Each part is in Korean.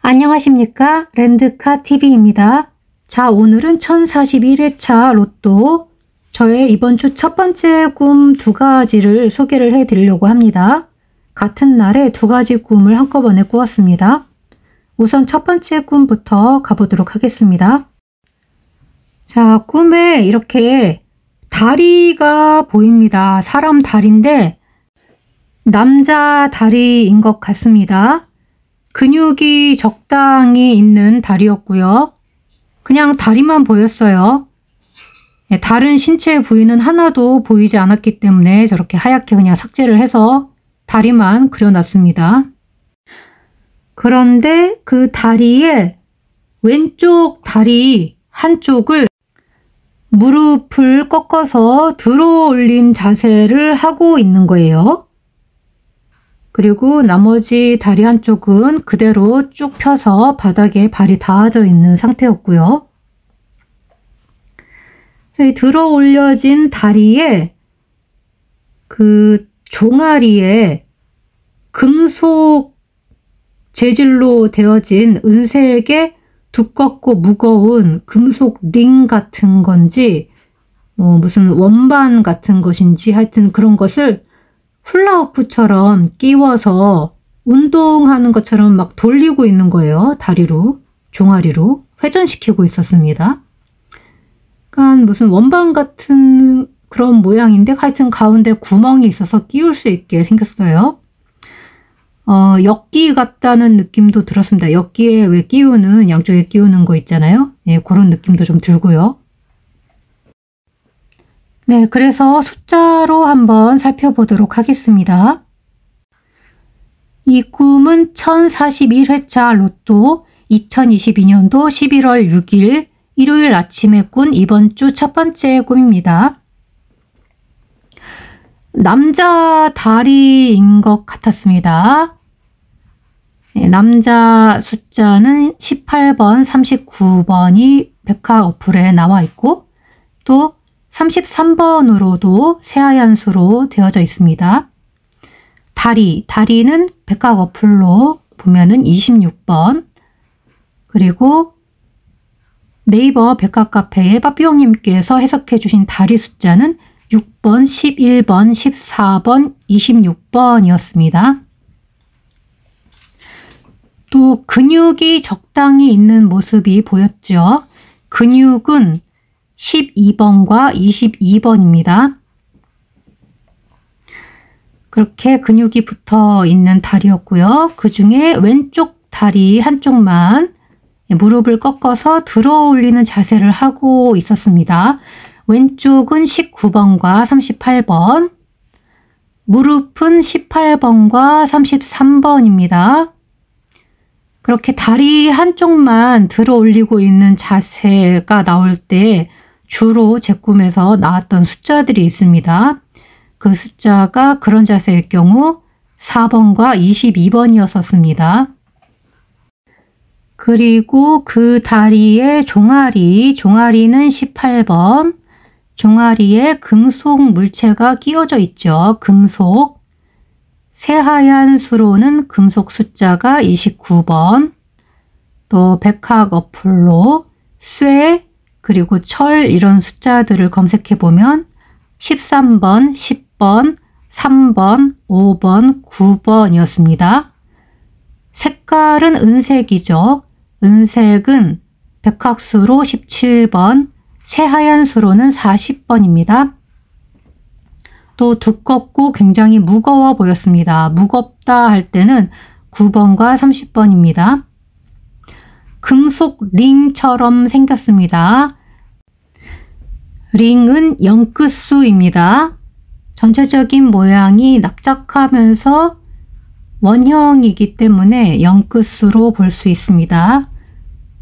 안녕하십니까? 렌드카TV입니다. 자, 오늘은 1041회차 로또 저의 이번 주 첫 번째 꿈 두 가지를 소개를 해드리려고 합니다. 같은 날에 두 가지 꿈을 한꺼번에 꾸었습니다. 우선 첫 번째 꿈부터 가보도록 하겠습니다. 자, 꿈에 이렇게 다리가 보입니다. 사람 다리인데 남자 다리인 것 같습니다. 근육이 적당히 있는 다리였고요. 그냥 다리만 보였어요. 다른 신체 부위는 하나도 보이지 않았기 때문에 저렇게 하얗게 그냥 삭제를 해서 다리만 그려놨습니다. 그런데 그 다리에 왼쪽 다리 한쪽을 무릎을 꺾어서 들어 올린 자세를 하고 있는 거예요. 그리고 나머지 다리 한쪽은 그대로 쭉 펴서 바닥에 발이 닿아져 있는 상태였고요. 들어 올려진 다리에 그 종아리에 금속 재질로 되어진 은색의 두껍고 무거운 금속 링 같은 건지 무슨 원반 같은 것인지 하여튼 그런 것을 훌라후프처럼 끼워서 운동하는 것처럼 막 돌리고 있는 거예요. 다리로, 종아리로 회전시키고 있었습니다. 그러니까 무슨 원반 같은 그런 모양인데 하여튼 가운데 구멍이 있어서 끼울 수 있게 생겼어요. 엿기 같다는 느낌도 들었습니다. 엿기에 왜 끼우는, 양쪽에 끼우는 거 있잖아요. 예, 그런 느낌도 좀 들고요. 네, 그래서 숫자로 한번 살펴보도록 하겠습니다. 이 꿈은 1041회차 로또 2022년도 11월 6일 일요일 아침에 꾼 이번 주 첫 번째 꿈입니다. 남자 다리인 것 같았습니다. 네, 남자 숫자는 18번, 39번이 백화 어플에 나와 있고 또 33번으로도 새하얀 수로 되어져 있습니다. 다리는 백화 어플로 보면은 26번, 그리고 네이버 백화 카페에 빠삐용님께서 해석해 주신 다리 숫자는 6번, 11번, 14번, 26번이었습니다. 또 근육이 적당히 있는 모습이 보였죠. 근육은 12번과 22번입니다. 그렇게 근육이 붙어 있는 다리였고요. 그 중에 왼쪽 다리 한쪽만 무릎을 꺾어서 들어 올리는 자세를 하고 있었습니다. 왼쪽은 19번과 38번, 무릎은 18번과 33번입니다. 그렇게 다리 한쪽만 들어 올리고 있는 자세가 나올 때 주로 제 꿈에서 나왔던 숫자들이 있습니다. 그 숫자가 그런 자세일 경우 4번과 22번이었었습니다. 그리고 그 다리의 종아리는 18번, 종아리에 금속 물체가 끼워져 있죠. 금속. 새하얀 수로는 금속 숫자가 29번, 또 백학 어플로 쇠, 그리고 철 이런 숫자들을 검색해 보면 13번, 10번, 3번, 5번, 9번이었습니다. 색깔은 은색이죠. 은색은 백학수로 17번, 새하얀 수로는 40번입니다. 또 두껍고 굉장히 무거워 보였습니다. 무겁다 할 때는 9번과 30번입니다. 금속 링처럼 생겼습니다. 링은 0끝수입니다. 전체적인 모양이 납작하면서 원형이기 때문에 0끝수로 볼 수 있습니다.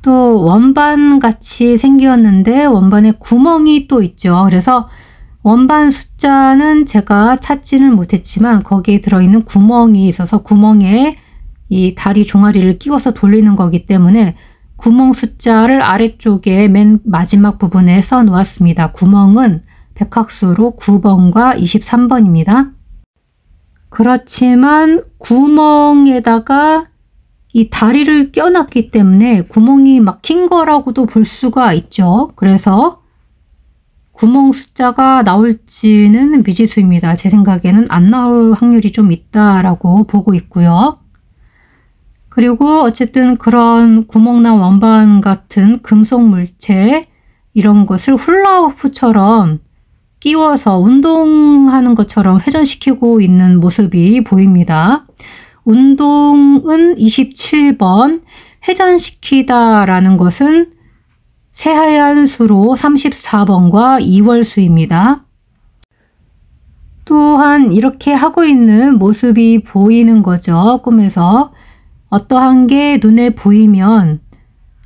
또 원반 같이 생겼는데 원반에 구멍이 또 있죠. 그래서 원반 숫자는 제가 찾지는 못했지만 거기에 들어있는 구멍이 있어서 구멍에 이 다리 종아리를 끼워서 돌리는 거기 때문에 구멍 숫자를 아래쪽에 맨 마지막 부분에 써 놓았습니다. 구멍은 백학수로 9번과 23번입니다. 그렇지만 구멍에다가 이 다리를 껴놨기 때문에 구멍이 막힌 거라고도 볼 수가 있죠. 그래서 구멍 숫자가 나올지는 미지수입니다. 제 생각에는 안 나올 확률이 좀 있다라고 보고 있고요. 그리고 어쨌든 그런 구멍난 원반 같은 금속 물체 이런 것을 훌라후프처럼 끼워서 운동하는 것처럼 회전시키고 있는 모습이 보입니다. 운동은 27번, 회전시키다 라는 것은 새하얀 수로 34번과 2월수입니다. 또한 이렇게 하고 있는 모습이 보이는 거죠. 꿈에서. 어떠한 게 눈에 보이면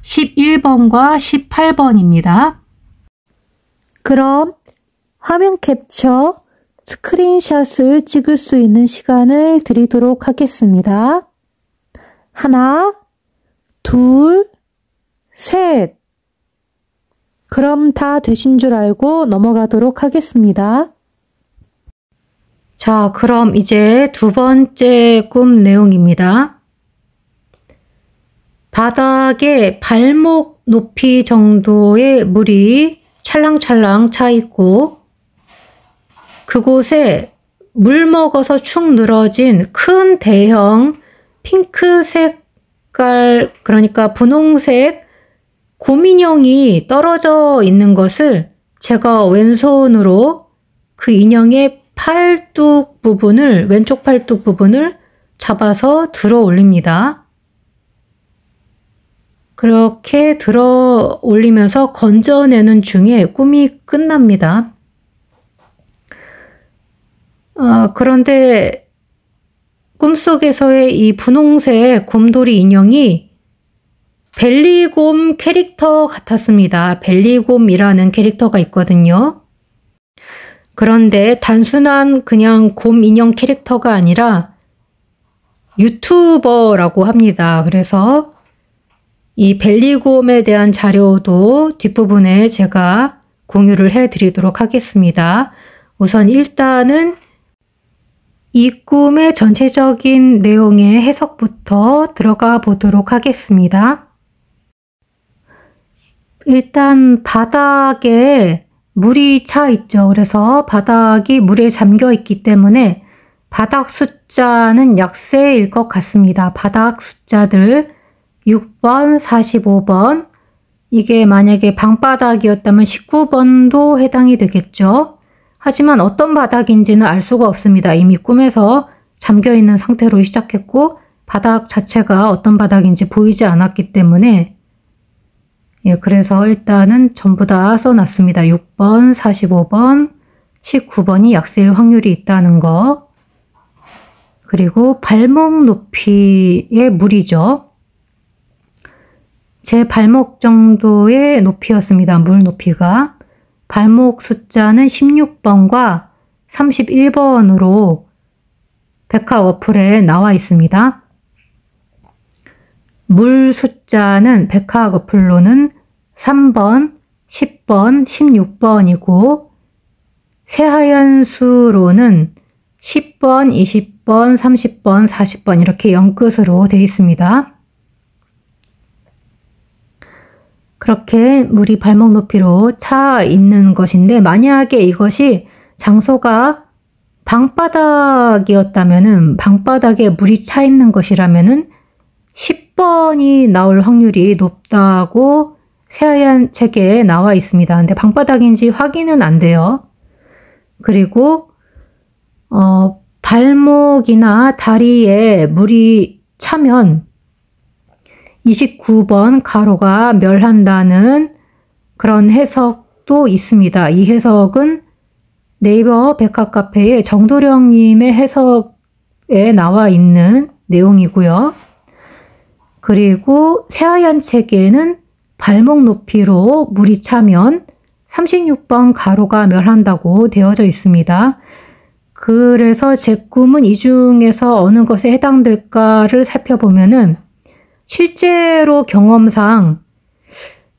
11번과 18번입니다. 그럼 화면 캡처, 스크린샷을 찍을 수 있는 시간을 드리도록 하겠습니다. 하나, 둘, 셋. 그럼 다 되신 줄 알고 넘어가도록 하겠습니다. 자, 그럼 이제 두 번째 꿈 내용입니다. 바닥에 발목 높이 정도의 물이 찰랑찰랑 차 있고 그곳에 물 먹어서 축 늘어진 큰 대형 핑크 색깔, 그러니까 분홍색 곰인형이 떨어져 있는 것을 제가 왼손으로 그 인형의 팔뚝 부분을, 왼쪽 팔뚝 부분을 잡아서 들어 올립니다. 그렇게 들어 올리면서 건져내는 중에 꿈이 끝납니다. 그런데 꿈속에서의 이 분홍색 곰돌이 인형이 벨리곰 캐릭터 같았습니다. 벨리곰이라는 캐릭터가 있거든요. 그런데 단순한 그냥 곰 인형 캐릭터가 아니라 유튜버라고 합니다. 그래서 이 벨리곰에 대한 자료도 뒷부분에 제가 공유를 해드리도록 하겠습니다. 우선 일단은 이 꿈의 전체적인 내용의 해석부터 들어가 보도록 하겠습니다. 일단 바닥에 물이 차 있죠. 그래서 바닥이 물에 잠겨 있기 때문에 바닥 숫자는 약세일 것 같습니다. 바닥 숫자들 6번, 45번, 이게 만약에 방바닥이었다면 19번도 해당이 되겠죠. 하지만 어떤 바닥인지는 알 수가 없습니다. 이미 꿈에서 잠겨있는 상태로 시작했고 바닥 자체가 어떤 바닥인지 보이지 않았기 때문에 그래서 일단은 전부 다 써놨습니다. 6번, 45번, 19번이 약세일 확률이 있다는 거. 그리고 발목 높이의 물이죠. 제 발목 정도의 높이였습니다. 물 높이가. 발목 숫자는 16번과 31번으로 백화 어플에 나와 있습니다. 물 숫자는 백화 어플로는 3번, 10번, 16번이고 새하얀 수로는 10번, 20번, 30번, 40번 이렇게 0끝으로 되어 있습니다. 그렇게 물이 발목 높이로 차 있는 것인데 만약에 이것이 장소가 방바닥이었다면은 방바닥에 물이 차 있는 것이라면은 10번이 나올 확률이 높다고 새하얀 책에 나와 있습니다. 근데 방바닥인지 확인은 안 돼요. 그리고 발목이나 다리에 물이 차면 29번 가로가 멸한다는 그런 해석도 있습니다. 이 해석은 네이버 백화카페의 정도령님의 해석에 나와 있는 내용이고요. 그리고 새하얀 책에는 발목 높이로 물이 차면 36번 가로가 멸한다고 되어져 있습니다. 그래서 제 꿈은 이 중에서 어느 것에 해당될까를 살펴보면은 실제로 경험상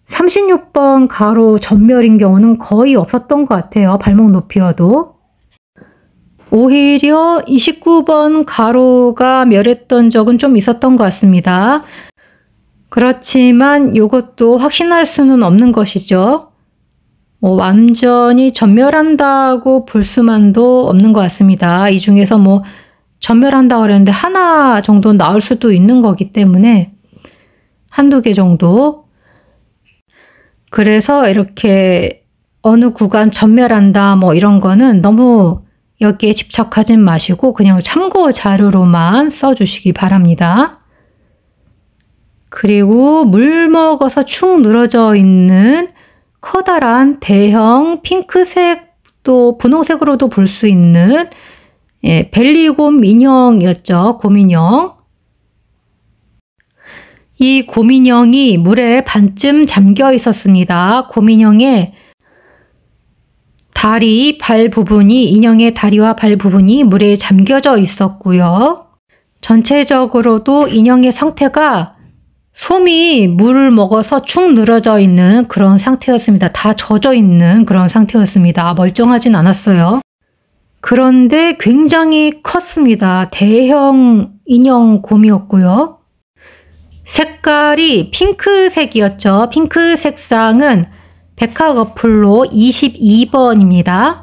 36번 가로 전멸인 경우는 거의 없었던 것 같아요. 발목 높이여도. 오히려 29번 가로가 멸했던 적은 좀 있었던 것 같습니다. 그렇지만 이것도 확신할 수는 없는 것이죠. 완전히 전멸한다고 볼 수만도 없는 것 같습니다. 이 중에서 전멸한다고 그랬는데 하나 정도 나올 수도 있는 거기 때문에 한두 개 정도. 그래서 이렇게 어느 구간 전멸한다 이런 거는 너무 여기에 집착하지 마시고 그냥 참고 자료로만 써주시기 바랍니다. 그리고 물 먹어서 축 늘어져 있는 커다란 대형 핑크색 또 분홍색으로도 볼 수 있는 벨리곰 인형이었죠. 곰인형. 이 곰인형이 물에 반쯤 잠겨 있었습니다. 곰인형의 다리, 발 부분이 인형의 다리와 발 부분이 물에 잠겨져 있었고요. 전체적으로도 인형의 상태가 솜이 물을 먹어서 축 늘어져 있는 그런 상태였습니다. 다 젖어 있는 그런 상태였습니다. 멀쩡하진 않았어요. 그런데 굉장히 컸습니다. 대형 인형 곰이었고요. 색깔이 핑크색이었죠. 핑크 색상은 백학 어플로 22번입니다.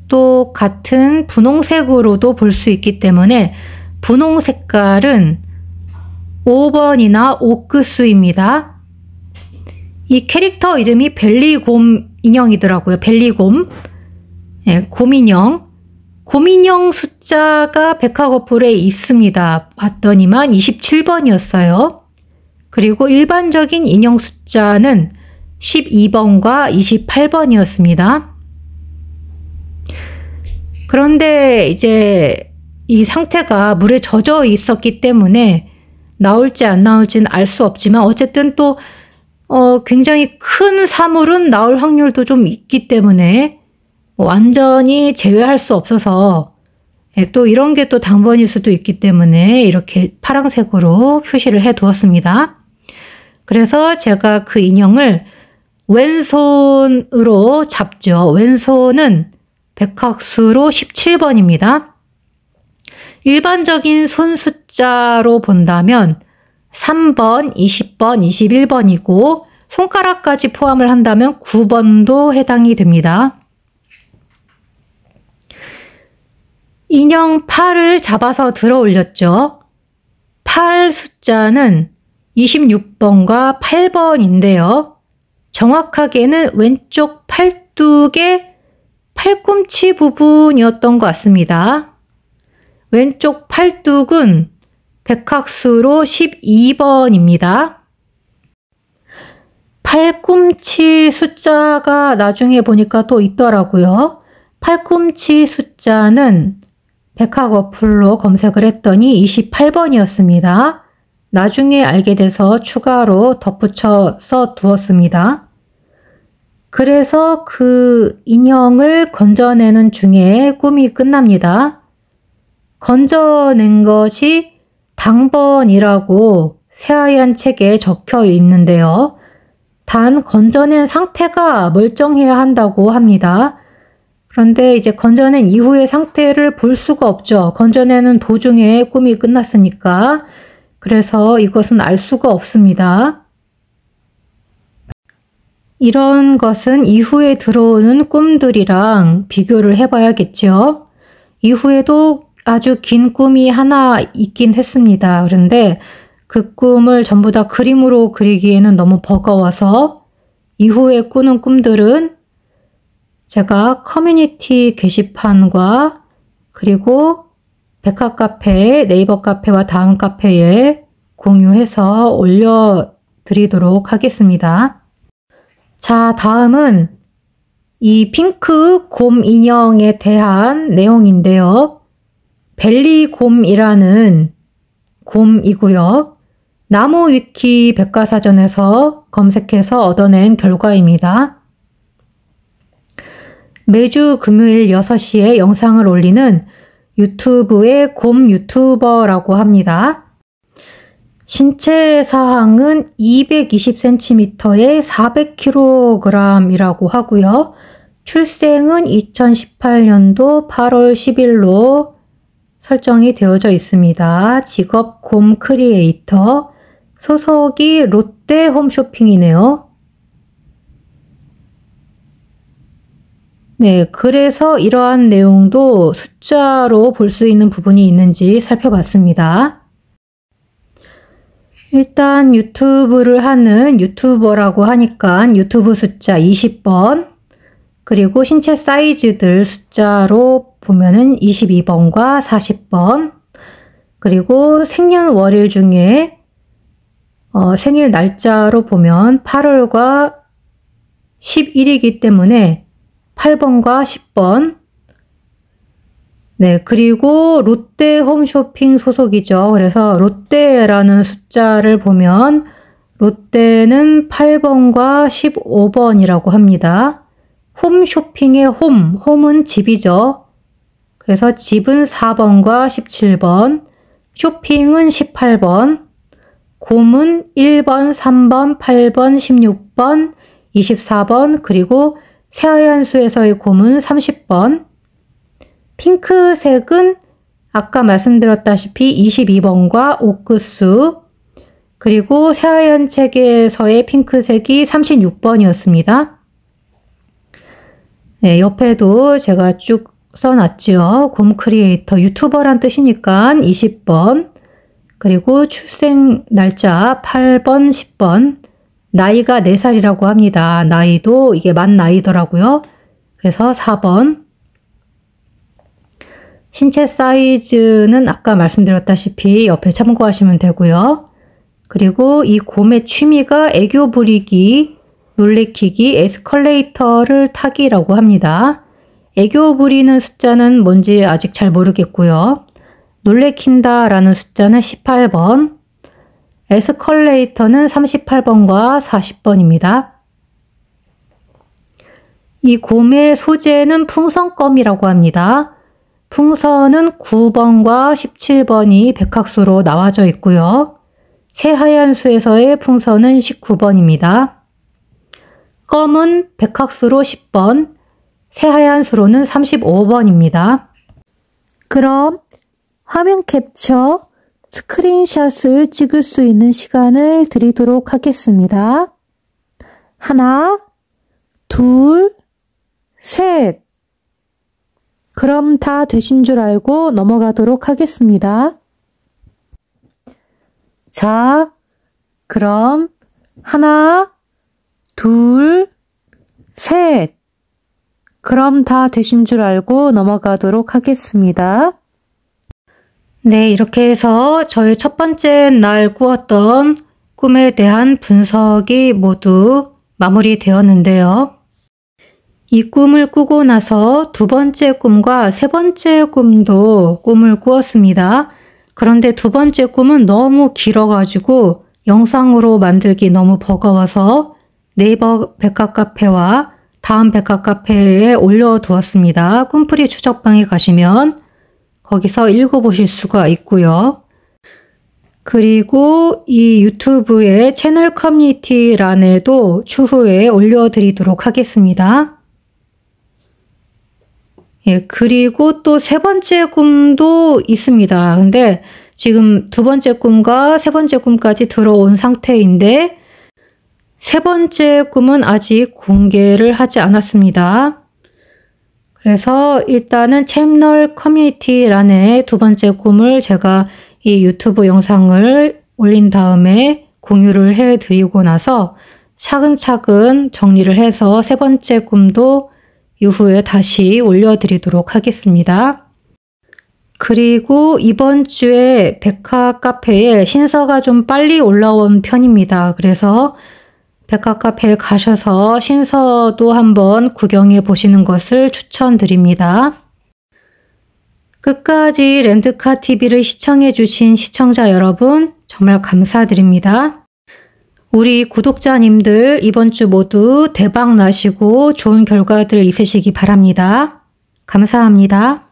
또 같은 분홍색으로도 볼 수 있기 때문에 분홍 색깔은 5번이나 옥크수입니다. 이 캐릭터 이름이 벨리곰 인형이더라고요. 벨리곰. 곰인형. 곰인형 숫자가 백학 어플에 있습니다. 봤더니만 27번이었어요. 그리고 일반적인 인형 숫자는 12번과 28번이었습니다. 그런데 이제 이 상태가 물에 젖어 있었기 때문에 나올지 안 나올지는 알 수 없지만 어쨌든 또 굉장히 큰 사물은 나올 확률도 좀 있기 때문에 완전히 제외할 수 없어서 또 이런 게 또 당번일 수도 있기 때문에 이렇게 파란색으로 표시를 해 두었습니다. 그래서 제가 그 인형을 왼손으로 잡죠. 왼손은 백학수로 17번입니다. 일반적인 손 숫자로 본다면 3번, 20번, 21번이고 손가락까지 포함을 한다면 9번도 해당이 됩니다. 인형 팔을 잡아서 들어 올렸죠. 팔 숫자는 26번과 8번인데요. 정확하게는 왼쪽 팔뚝의 팔꿈치 부분이었던 것 같습니다. 왼쪽 팔뚝은 백학수로 12번입니다. 팔꿈치 숫자가 나중에 보니까 또 있더라고요. 팔꿈치 숫자는 백학 어플로 검색을 했더니 28번이었습니다. 나중에 알게 돼서 추가로 덧붙여 써 두었습니다. 그래서 그 인형을 건져내는 중에 꿈이 끝납니다. 건져낸 것이 당번이라고 새하얀 책에 적혀 있는데요. 단 건져낸 상태가 멀쩡해야 한다고 합니다. 그런데 이제 건져낸 이후의 상태를 볼 수가 없죠. 건져내는 도중에 꿈이 끝났으니까. 그래서 이것은 알 수가 없습니다. 이런 것은 이후에 들어오는 꿈들이랑 비교를 해봐야겠죠. 이후에도 아주 긴 꿈이 하나 있긴 했습니다. 그런데 그 꿈을 전부 다 그림으로 그리기에는 너무 버거워서 이후에 꾸는 꿈들은 제가 커뮤니티 게시판과 그리고 백학 카페, 네이버 카페와 다음 카페에 공유해서 올려드리도록 하겠습니다. 자, 다음은 이 핑크 곰 인형에 대한 내용인데요. 벨리곰이라는 곰이고요. 나무 위키 백과사전에서 검색해서 얻어낸 결과입니다. 매주 금요일 6시에 영상을 올리는 유튜브의 곰 유튜버라고 합니다. 신체 사항은 220cm에 400kg이라고 하고요. 출생은 2018년도 8월 10일로 설정이 되어져 있습니다. 직업 곰 크리에이터, 소속이 롯데 홈쇼핑이네요. 네, 그래서 이러한 내용도 숫자로 볼 수 있는 부분이 있는지 살펴봤습니다. 일단 유튜브를 하는 유튜버라고 하니까 유튜브 숫자 20번, 그리고 신체 사이즈들 숫자로 보면은 22번과 40번, 그리고 생년월일 중에 생일 날짜로 보면 8월과 11이기 때문에 8번과 10번. 네, 그리고 롯데 홈쇼핑 소속이죠. 그래서 롯데라는 숫자를 보면 롯데는 8번과 15번이라고 합니다. 홈쇼핑의 홈은 집이죠. 그래서 집은 4번과 17번, 쇼핑은 18번, 곰은 1번, 3번, 8번, 16번, 24번, 그리고 새하얀 수에서의 곰은 30번, 핑크색은 아까 말씀드렸다시피 22번과 옥구수, 그리고 새하얀 책에서의 핑크색이 36번이었습니다. 네, 옆에도 제가 쭉 써놨죠. 곰 크리에이터, 유튜버란 뜻이니까 20번, 그리고 출생 날짜 8번, 10번, 나이가 4살이라고 합니다. 나이도 이게 만 나이더라고요. 그래서 4번. 신체 사이즈는 아까 말씀드렸다시피 옆에 참고하시면 되고요. 그리고 이 곰의 취미가 애교 부리기, 놀래키기, 에스컬레이터를 타기라고 합니다. 애교 부리는 숫자는 뭔지 아직 잘 모르겠고요. 놀래킨다 라는 숫자는 18번, 에스컬레이터는 38번과 40번입니다. 이 곰의 소재는 풍선껌이라고 합니다. 풍선은 9번과 17번이 백학수로 나와져 있고요. 새하얀 수에서의 풍선은 19번입니다. 껌은 백학수로 10번, 새하얀 수로는 35번입니다. 그럼 화면 캡처, 스크린샷을 찍을 수 있는 시간을 드리도록 하겠습니다. 하나, 둘, 셋. 그럼 다 되신 줄 알고 넘어가도록 하겠습니다. 자, 그럼 하나, 둘, 셋. 그럼 다 되신 줄 알고 넘어가도록 하겠습니다. 네, 이렇게 해서 저의 첫 번째 날 꾸었던 꿈에 대한 분석이 모두 마무리되었는데요. 이 꿈을 꾸고 나서 두 번째 꿈과 세 번째 꿈도 꿈을 꾸었습니다. 그런데 두 번째 꿈은 너무 길어가지고 영상으로 만들기 너무 버거워서 네이버 백화카페와 다음 백화카페에 올려두었습니다. 꿈풀이 추적방에 가시면 거기서 읽어보실 수가 있고요. 그리고 이 유튜브의 채널 커뮤니티란에도 추후에 올려드리도록 하겠습니다. 예, 그리고 또 세 번째 꿈도 있습니다. 근데 지금 두 번째 꿈과 세 번째 꿈까지 들어온 상태인데 세 번째 꿈은 아직 공개를 하지 않았습니다. 그래서 일단은 채널 커뮤니티란에 두 번째 꿈을 제가 이 유튜브 영상을 올린 다음에 공유를 해드리고 나서 차근차근 정리를 해서 세 번째 꿈도 이후에 다시 올려드리도록 하겠습니다. 그리고 이번 주에 백화카페에 신서가 좀 빨리 올라온 편입니다. 그래서 백화카페에 가셔서 신서도 한번 구경해 보시는 것을 추천드립니다. 끝까지 렌드카TV를 시청해 주신 시청자 여러분 정말 감사드립니다. 우리 구독자님들 이번 주 모두 대박 나시고 좋은 결과들 있으시기 바랍니다. 감사합니다.